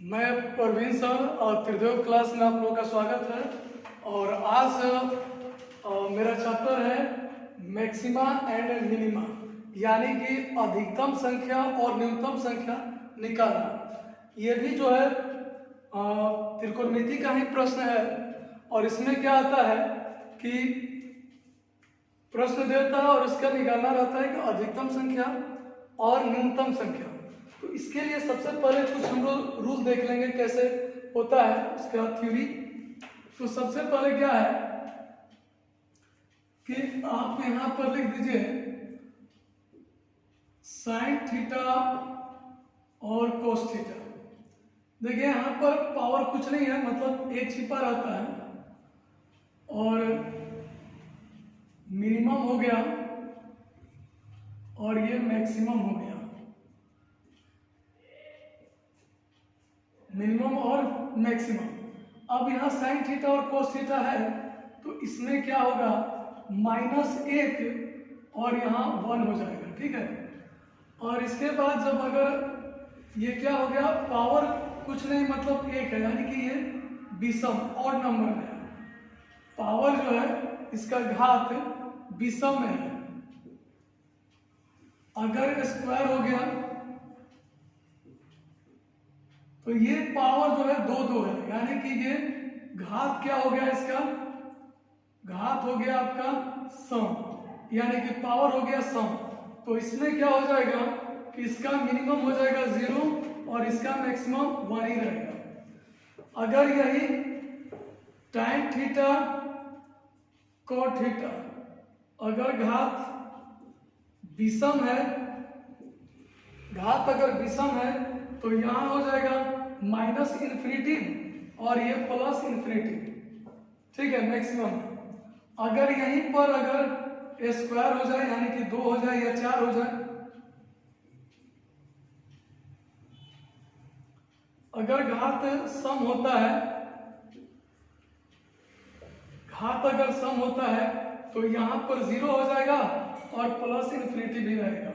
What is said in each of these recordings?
मैं प्रवीण सर और त्रिदेव क्लास में आप लोगों का स्वागत है। और आज मेरा चैप्टर है मैक्सिमा एंड मिनिमा, यानी कि अधिकतम संख्या और न्यूनतम संख्या निकालना। ये भी जो है त्रिकोणमिति का ही प्रश्न है। और इसमें क्या आता है कि प्रश्न देता है और इसका निकालना रहता है कि अधिकतम संख्या और न्यूनतम संख्या। तो इसके लिए सबसे पहले कुछ हम लोग रूल देख लेंगे कैसे होता है उसका थ्योरी। तो सबसे पहले क्या है कि आप यहां पर लिख दीजिए साइन थीटा और कोस थीटा। देखिए यहां पर पावर कुछ नहीं है, मतलब एक छिपा रहता है। और मिनिमम हो गया और ये मैक्सिमम हो गया, मिनिमम और मैक्सिमम। अब यहाँ साइन थीटा और कोस थीटा है तो इसमें क्या होगा, -1 और यहाँ 1 हो जाएगा, ठीक है। और इसके बाद जब अगर ये क्या हो गया, पावर कुछ नहीं मतलब 1 है, यानी कि ये विषम ऑड नंबर में है। पावर जो है इसका घात विषम में है। अगर स्क्वायर हो गया तो ये पावर जो है 2 है, यानी कि ये घात क्या हो गया, इसका घात हो गया आपका सम, यानी कि पावर हो गया सम। तो इसमें क्या हो जाएगा कि इसका मिनिमम हो जाएगा 0 और इसका मैक्सिमम 1 ही रहेगा। अगर यही tan थीटा cot थीटा अगर घात विषम है, घात अगर विषम है तो यहां हो जाएगा -∞ और ये +∞, ठीक है, मैक्सिमम। अगर यहीं पर अगर स्क्वायर हो जाए, यानी कि 2 हो जाए या 4 हो जाए, अगर घात सम होता है, घात अगर सम होता है तो यहां पर 0 हो जाएगा और +∞ भी रहेगा।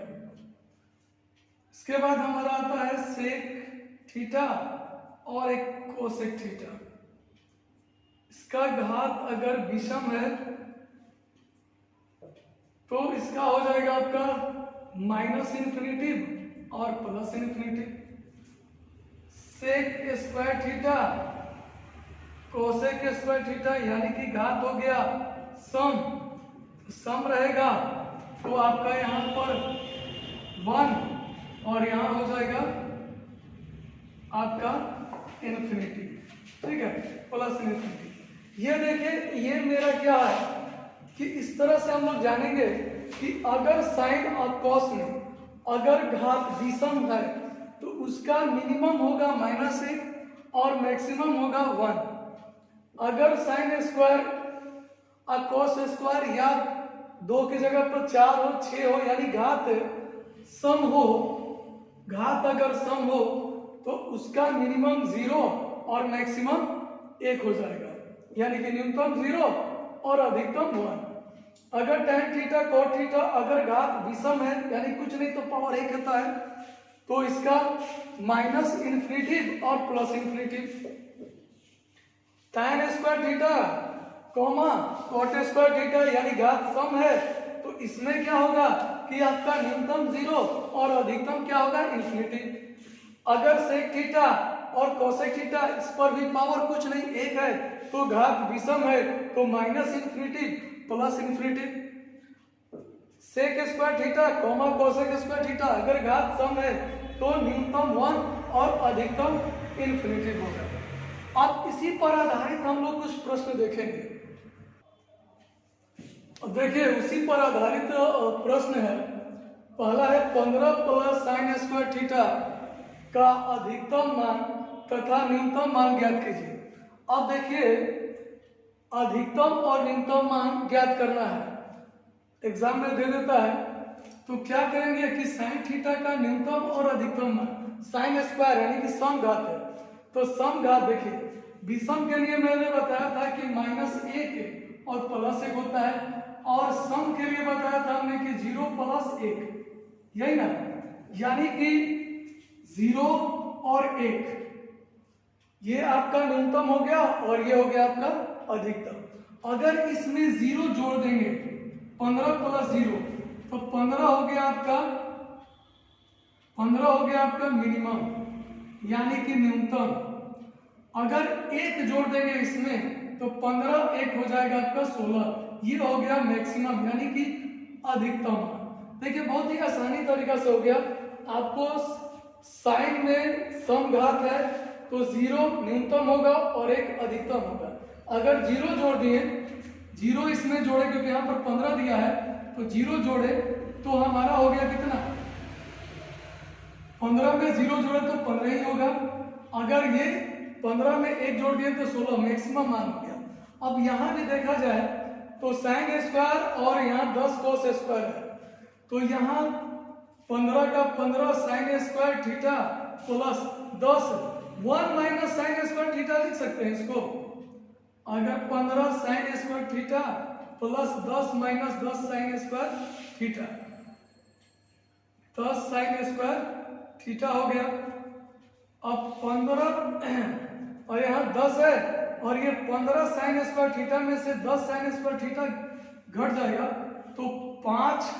इसके बाद हमारा आता है सेक थीटा और एक कोसेक थीटा। इसका घात अगर विषम है तो इसका हो जाएगा आपका -∞ और +∞। Sec square theta cosec square theta, यानी कि घात हो गया सम, सम रहेगा तो आपका यहाँ पर 1 और यहाँ हो जाएगा आपका इन्फिनिटी, ठीक है, +∞। ये देखिए ये मेरा क्या है कि इस तरह से हम लोग जानेंगे कि अगर साइन और कॉस में अगर घात विषम है तो उसका मिनिमम होगा -1 और मैक्सिमम होगा 1। अगर साइन स्क्वायर और कॉस स्क्वायर या 2 की जगह पर 4 हो 6 हो, यानी घात सम हो, घात अगर सम हो तो उसका मिनिमम 0 और मैक्सिमम 1 हो जाएगा, यानी कि न्यूनतम 0 और अधिकतम 1। अगर tan थीटा cot थीटा अगर घात विषम है, यानी कुछ नहीं तो पावर 1 होता है, तो इसका -∞ और +∞। tan square theta cot square theta यानी घात सम है तो इसमें क्या होगा कि आपका न्यूनतम 0 और अधिकतम क्या होगा, ∞। अगर सेक थीटा और कोसेक थीटा, इस पर भी पावर कुछ नहीं 1 है तो घात विषम है तो -∞ +∞। Sec square theta cosec square theta अगर घात सम है तो न्यूनतम 1 और अधिकतम ∞ होगा। अब इसी पर आधारित हम लोग कुछ प्रश्न देखेंगे। देखिए उसी पर आधारित प्रश्न है। पहला है 15 + sin स्क्वायर थीटा का अधिकतम मान तथा न्यूनतम मान ज्ञात कीजिए। अब देखिए अधिकतम और न्यूनतम मान ज्ञात करना है, एग्जाम में दे देता है। तो क्या करेंगे कि साइन थीटा का न्यूनतम और अधिकतम मान, साइन स्क्वायर यानी कि सम घात है तो सम घात देखिए विषम के लिए मैंने बताया था कि -1 और +1 होता है। और सम के लिए बताया था हमने कि 0 + 1, यही ना, यानी कि 0 और 1 ये आपका न्यूनतम हो गया और ये हो गया आपका अधिकतम। अगर इसमें 0 जोड़ देंगे 15 + 0 तो 15 हो गया आपका मिनिमम यानी कि न्यूनतम। अगर 1 जोड़ देंगे इसमें तो 15 1 हो जाएगा आपका 16, ये हो गया मैक्सिमम यानी कि अधिकतम। देखिए बहुत ही आसानी तरीका से हो गया। आपको साइन में समघात है तो 0 न्यूनतम होगा और 1 अधिकतम होगा। अगर 0 जोड़ दिए, 0 इसमें जोड़े क्योंकि यहाँ पर 15 दिया है, तो 0 जोड़े तो हमारा हो गया कितना, 15 में 0 जोड़े तो 15 ही होगा। अगर ये 15 में 1 जोड़ दिए तो 16, मैक्सिमम मान हो गया। अब यहाँ भी देखा जाए तो साइन स्क्वायर और यहाँ 10 कोस स्क्वायर है, तो यहाँ 15 का 15 sine square theta plus 10 1 minus sine square theta लिख सकते हैं इसको। अगर 15 sine square theta plus 10 minus 10 sine square theta, 10 sine square theta हो गया। अब 15 और यहाँ 10 है और ये 15 साइन स्क्वायर थीटा में से 10 साइन स्क्वायर थीटा घट जाएगा तो 5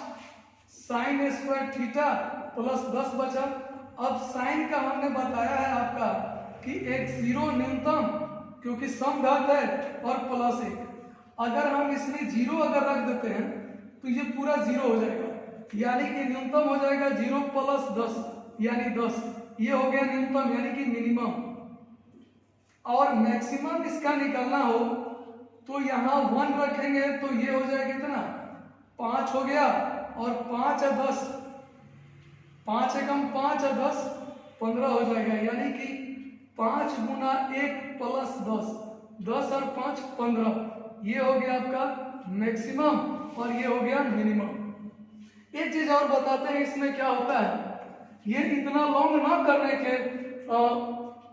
साइन स्क्वायर थीटा प्लस 10 बचा। अब साइन का हमने बताया है आपका कि एक 0 न्यूनतम क्योंकि समघात है और प्लस 1। अगर हम इसमें 0 अगर रख देते हैं तो ये पूरा 0 हो जाएगा, यानी कि न्यूनतम हो जाएगा 0 + 10 यानी 10, ये हो गया न्यूनतम यानी कि मिनिमम। और मैक्सिमम इसका निकालना हो तो यहाँ 1 रखेंगे तो ये हो जाएगा कितना, 5 हो गया और 5 और 10, 5 एकम 5 और 10 15 हो जाएगा, यानी कि 5 गुना 1 प्लस 10, 10 और 5 15, ये हो गया आपका मैक्सिमम और ये हो गया मिनिमम। एक चीज और बताते हैं इसमें क्या होता है, ये इतना लॉन्ग ना करने के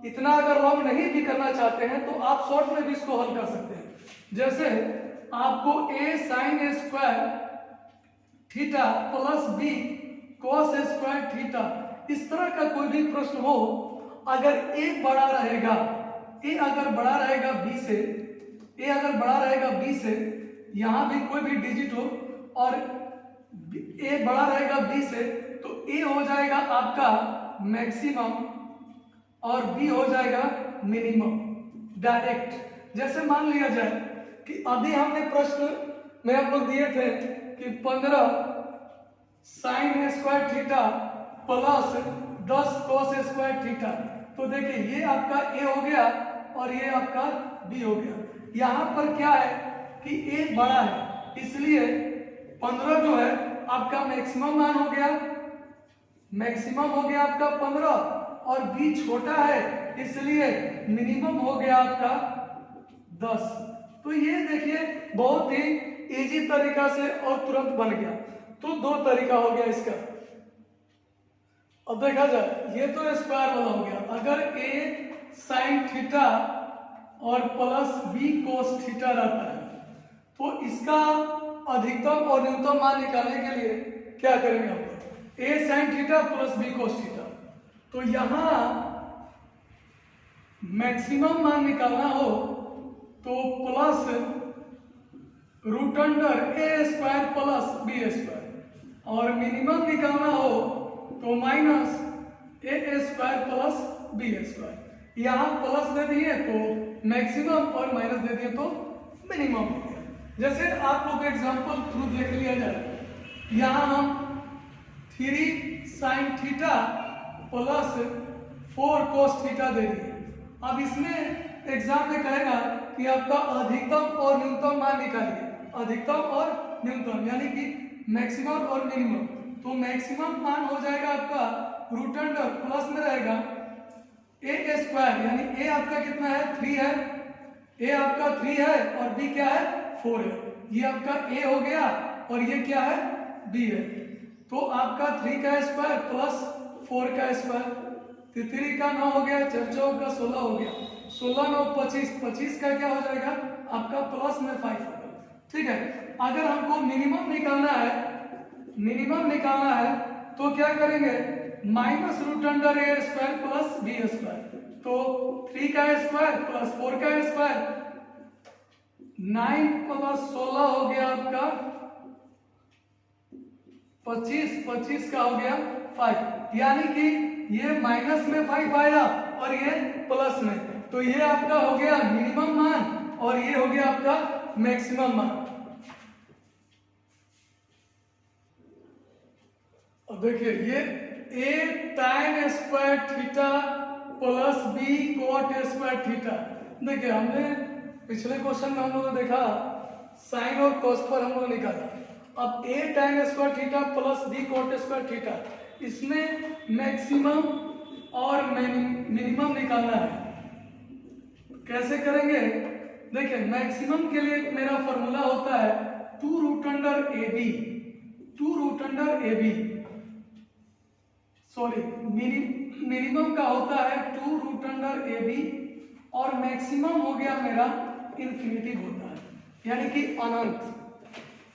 इतना अगर लॉन्ग नहीं भी करना चाहते हैं तो आप शॉर्ट में भी इसको हल कर सकते हैं। जैसे आपको a sine square theta plus b cos square theta, इस तरह का कोई भी प्रश्न हो, अगर a बड़ा रहेगा, a अगर बड़ा रहेगा b से, a अगर बड़ा रहेगा b से, यहाँ भी कोई भी डिजिट हो और a बड़ा रहेगा b से, तो a हो जाएगा आपका मैक्सिमम और b हो जाएगा मिनिमम डायरेक्ट। जैसे मान लिया जाए कि अभी हमने प्रश्न में हम लोग दिए थे कि 15 sine square theta plus 10 cos square theta, तो देखिए ये आपका a हो गया और ये आपका b हो गया। यहाँ पर क्या है कि a बड़ा है इसलिए 15 जो है आपका मैक्सिमम मान हो गया, मैक्सिमम हो गया आपका 15 और b छोटा है इसलिए मिनिमम हो गया आपका 10। तो ये देखिए बहुत ही इजी तरीका से और तुरंत बन गया। तो 2 तरीका हो गया इसका। अब देखा जाए ये तो स्क्वायर वाला हो गया, अगर a साइन थीटा और प्लस b कोस थीटा रहता है तो इसका अधिकतम और न्यूनतम मान निकालने के लिए क्या करेंगे हम लोग, a sine theta plus b cos theta, तो यहां मैक्सिमम मान निकालना हो तो plus root under a square plus b square, और मिनिमम निकालना हो तो minus a square plus b square. यहाँ प्लस दे दिए तो मैक्सिमम और माइनस दे दिए तो मिनिमम हो गया। जैसे आप लोग एग्जांपल थ्रू देख लिया जाए, यहाँ हम 3 sine theta plus 4 cos theta दे दिए। अब इसमें एग्जाम में कहेगा कि आपका अधिकतम और न्यूनतम मान निकालिए, अधिकतम और न्यूनतम यानी कि मैक्सिमम और मिनिमम। तो मैक्सिमम मान हो जाएगा आपका रूट अंडर प्लस में रहेगा a स्क्वायर, यानी a आपका कितना है 3 है, a आपका 3 है और b क्या है 4 है, ये आपका a हो गया और ये क्या है b है। तो आपका 3 का स्क्वायर प्लस 4 का स्क्वायर, 3 का 9 हो गया, 4 का 16 हो गया, 16 9 25, 25 का क्या हो जाएगा आपका प्लस में 5 होगा। ठीक है, अगर हमको मिनिमम निकालना है तो क्या करेंगे, माइनस रूट अंडर ए स्क्वायर प्लस बी स्क्वायर, तो 3 का स्क्वायर प्लस 4 का स्क्वायर, 9 प्लस 16 हो गया आपका 25, 25 का हो गया 5, यानी कि ये माइनस में 5 आया और ये प्लस में, तो ये आपका हो गया मिनिमम मान और ये हो गया आपका मैक्सिमम मान। अब देखिए ये a tan square theta plus b cot square theta, देखिए हमने पिछले क्वेश्चन में हम लोगों ने देखा साइन और कॉस पर हम लोग निकाला, अब a tan square theta plus b cot square theta, इसमें मैक्सिमम और मिनिमम निकालना है। कैसे करेंगे, देखिए मैक्सिमम के लिए मेरा फॉर्मूला होता है 2 root under a b, sorry minimum का होता है 2 रूट अंडर ए बी और मैक्सिमम हो गया मेरा इन्फिनिटी होता है, यानी कि अनंत।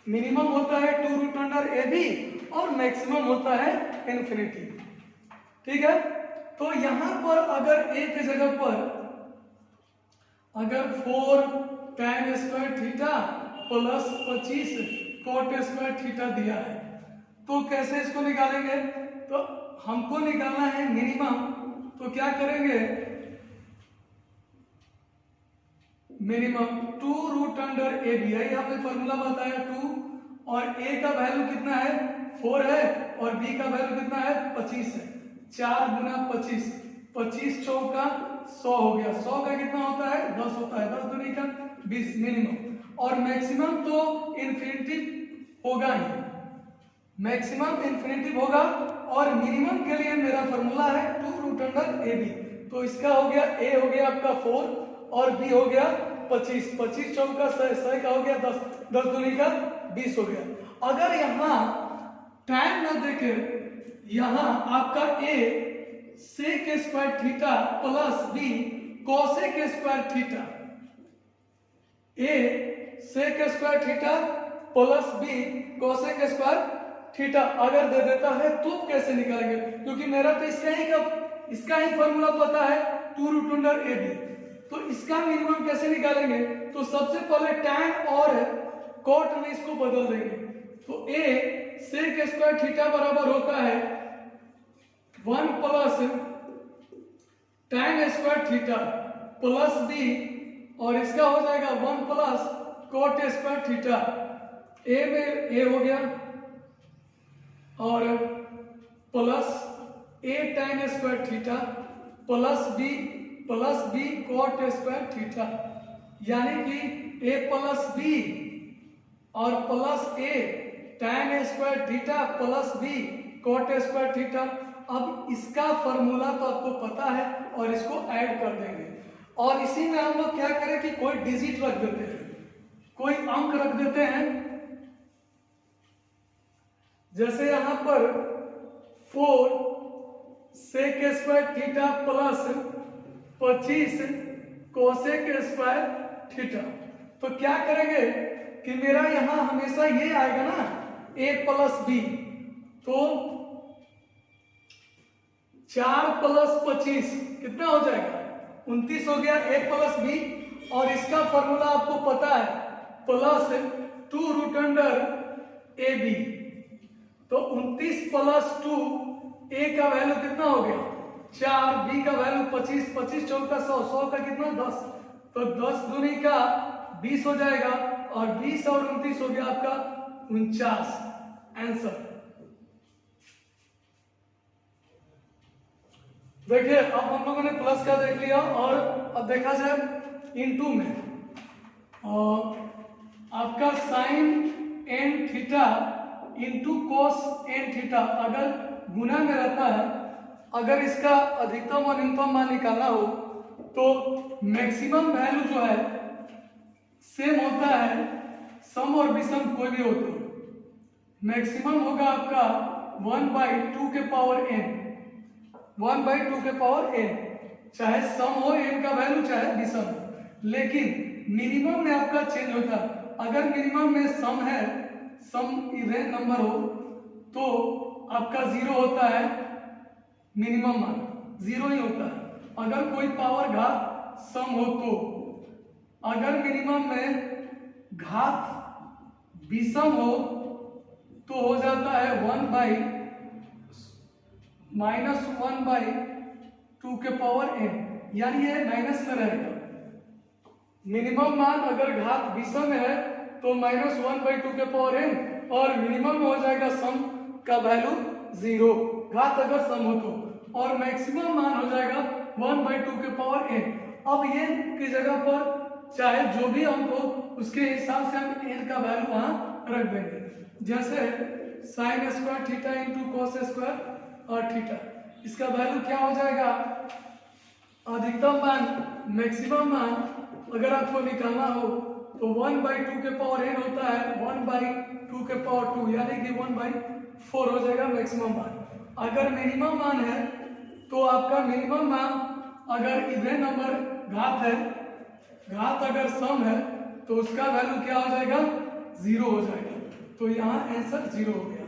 मिनिमम होता है 2 रूट अंडर ए बी और मैक्सिमम होता है इन्फिनिटी, ठीक है। तो यहां पर अगर ए के जगह पर अगर 4 tan square theta plus 25 cot square theta दिया है, तो कैसे इसको निकालेंगे, तो हमको निकालना है मिनिमम, तो क्या करेंगे, minimum 2 root under a b, यही हमने फॉर्मूला बताया 2, और ए का वैल्यू कितना है 4 है और बी का वैल्यू कितना है 25 है, 4 गुना 25, 25 चौका 100 हो गया, 100 का कितना होता है 10 होता है, 10 दूनी का 20 मिनिमम, और मैक्सिमम तो इन्फिनिटी होगा ही, मैक्सिमम इन्फिनिटी होगा, और मिनिमम के लिए मेरा फॉर्मूला है 2 रूट अंडर ए बी, तो इसका हो गया ए हो गया आपका 4 और बी हो गया 25, 25 चौका 100 का हो गया 10, 10 दूनी का 20 हो गया। अगर यहाँ टाइम ना देखे, यहाँ आपका A sec square theta plus B cosec square theta, A sec square theta plus B cosec square theta अगर दे देता है तो कैसे निकालेंगे, क्योंकि मेरा तो इसका ही फॉर्मूला पता है 2 रूट अंडर ए बी, तो इसका मिनिमम कैसे निकालेंगे, तो सबसे पहले tan और cot में इसको बदल देंगे, तो a sec स्क्वायर थीटा बराबर होता है 1 plus tan square theta plus b, और इसका हो जाएगा 1 plus cot square theta, a में a हो गया और plus a tan square theta plus b cot square theta, यानी कि a प्लस b और plus a tan square theta plus b cot square theta. अब इसका फॉर्मूला तो आपको पता है और इसको ऐड कर देंगे, और इसी में हम लोग क्या करें कि कोई डिजिट रख देते हैं, कोई अंक रख देते हैं, जैसे यहां पर 4 sec square theta plus 25 cosec square theta, तो क्या करेंगे कि मेरा यहां हमेशा ये आएगा ना a प्लस बी, तो 4 प्लस 25 कितना हो जाएगा 29 हो गया a प्लस बी, और इसका फॉर्मूला आपको पता है plus 2 root under a b, तो 29 प्लस 2, a का वैल्यू कितना हो गया 4, b का वैल्यू 25, 25 चौका 100, 100 का कितना 10, तो 10 दूनी का 20 हो जाएगा, और 20 और 29 हो गया आपका 49 आंसर। देखिए अब हम लोगों ने प्लस का देख लिया, और अब देखा जाए इनटू में, आपका sine n theta into cos n theta अगर गुना में रहता है, अगर इसका अधिकतम और न्यूनतम मान निकालना हो तो मैक्सिमम वैल्यू जो है सेम होता है, सम और विषम कोई भी हो तो मैक्सिमम होगा आपका 1/2 के पावर n, 1/2 के पावर n, चाहे सम हो n का वैल्यू चाहे विषम हो, लेकिन मिनिमम में आपका चेंज होता है, अगर मिनिमम में सम है, सम इवन नंबर हो तो आपका 0 होता है, मिनिमम मान 0 ही होता है। अगर कोई पावर घात सम हो तो, अगर मिनिमम में घात विषम हो तो हो जाता है 1 बाई -1/2 के पावर n, यानी ये माइनस में रहेगा। मिनिमम मान अगर घात विषम है तो -1/2 के पावर n, और मिनिमम में हो जाएगा सम का वैल्यू 0, घात अगर सम हो तो, और मैक्सिमम मान हो जाएगा 1/2 के पावर n। अब ये की जगह पर चाहे जो भी हमको उसके हिसाब से हम n का वैल्यू वहां रख देंगे, जैसे sin square theta into cos square और थीटा, इसका वैल्यू क्या हो जाएगा, अधिकतम मान मैक्सिमम मान अगर आपको निकालना हो तो 1/2 के पावर n होता है 1/2 के पावर 2, यानी कि 1/4 हो जाएगा मैक्सिमम मान। अगर मिनिमम मान है तो आपका मिनिमम मान अगर इवन नंबर घात है, घात अगर सम है तो उसका वैल्यू क्या हो जाएगा, 0 हो जाएगा। तो यहाँ आंसर 0 हो गया।